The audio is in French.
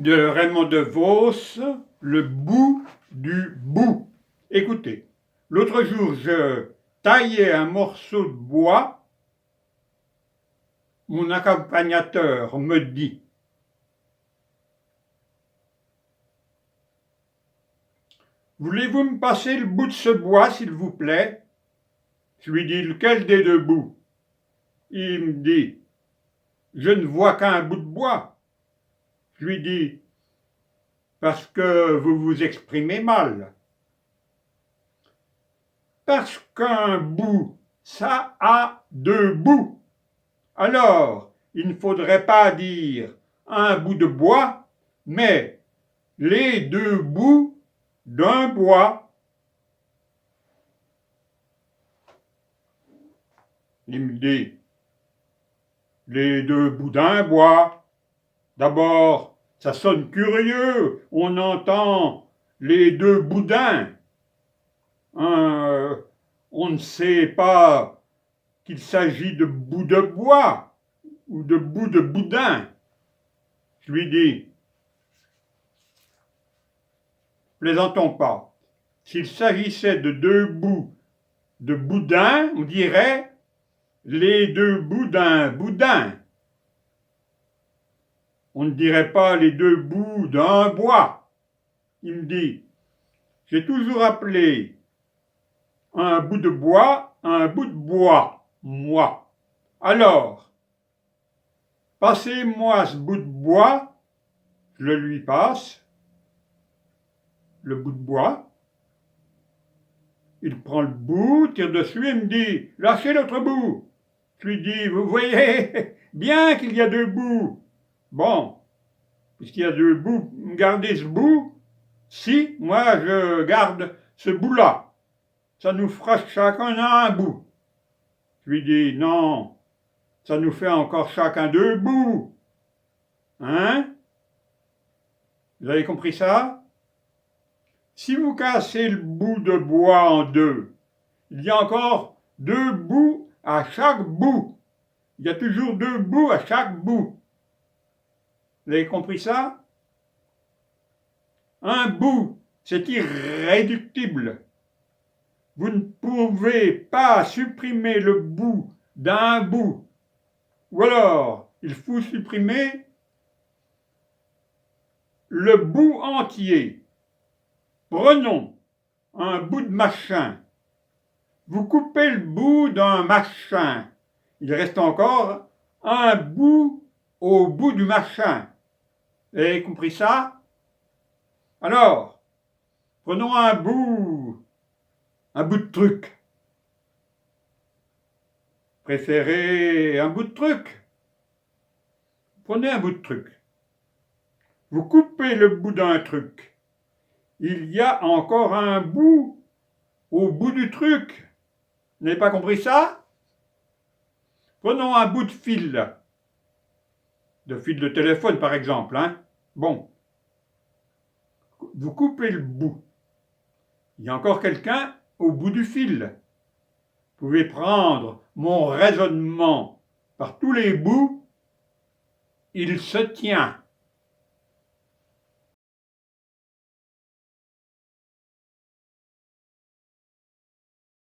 de Raymond DeVos, le bout du bout. Écoutez, l'autre jour, je taillais un morceau de bois. Mon accompagnateur me dit: « Voulez-vous me passer le bout de ce bois, s'il vous plaît ?» Je lui dis: « Lequel des deux bouts ?» Il me dit: « Je ne vois qu'un bout de bois. » Je lui dis: « Parce que vous vous exprimez mal. Parce qu'un bout, ça a deux bouts. Alors, il ne faudrait pas dire un bout de bois, mais les deux bouts d'un bois. » Il me dit: « Les deux bouts d'un bois. D'abord, ça sonne curieux, on entend les deux boudins. On ne sait pas qu'il s'agit de bout de bois ou de bout de boudin. » Je lui dis: « Plaisantons pas. S'il s'agissait de deux bouts de boudin, on dirait les deux bouts d'un boudin. On ne dirait pas les deux bouts d'un bois. » Il me dit: « J'ai toujours appelé un bout de bois un bout de bois, moi. Alors, passez-moi ce bout de bois. » Je le lui passe, le bout de bois. Il prend le bout, tire dessus et me dit: « Lâchez l'autre bout. » Je lui dis: « Vous voyez bien qu'il y a deux bouts. Bon, puisqu'il y a deux bouts, gardez ce bout. Si, moi je garde ce bout-là. Ça nous fera chacun un bout. » Je lui dis: « Non, ça nous fait encore chacun deux bouts. Hein? Vous avez compris ça? Si vous cassez le bout de bois en deux, il y a encore deux bouts à chaque bout. Il y a toujours deux bouts à chaque bout. Vous avez compris ça? Un bout, c'est irréductible. Vous ne pouvez pas supprimer le bout d'un bout. Ou alors, il faut supprimer le bout entier. Prenons un bout de machin. Vous coupez le bout d'un machin. Il reste encore un bout au bout du machin. Vous avez compris ça? Alors, prenons un bout de truc. Préférez un bout de truc? Prenez un bout de truc. Vous coupez le bout d'un truc. Il y a encore un bout au bout du truc. Vous n'avez pas compris ça? Prenons un bout de fil de téléphone par exemple. Bon, vous coupez le bout. Il y a encore quelqu'un au bout du fil. Vous pouvez prendre mon raisonnement par tous les bouts, il se tient.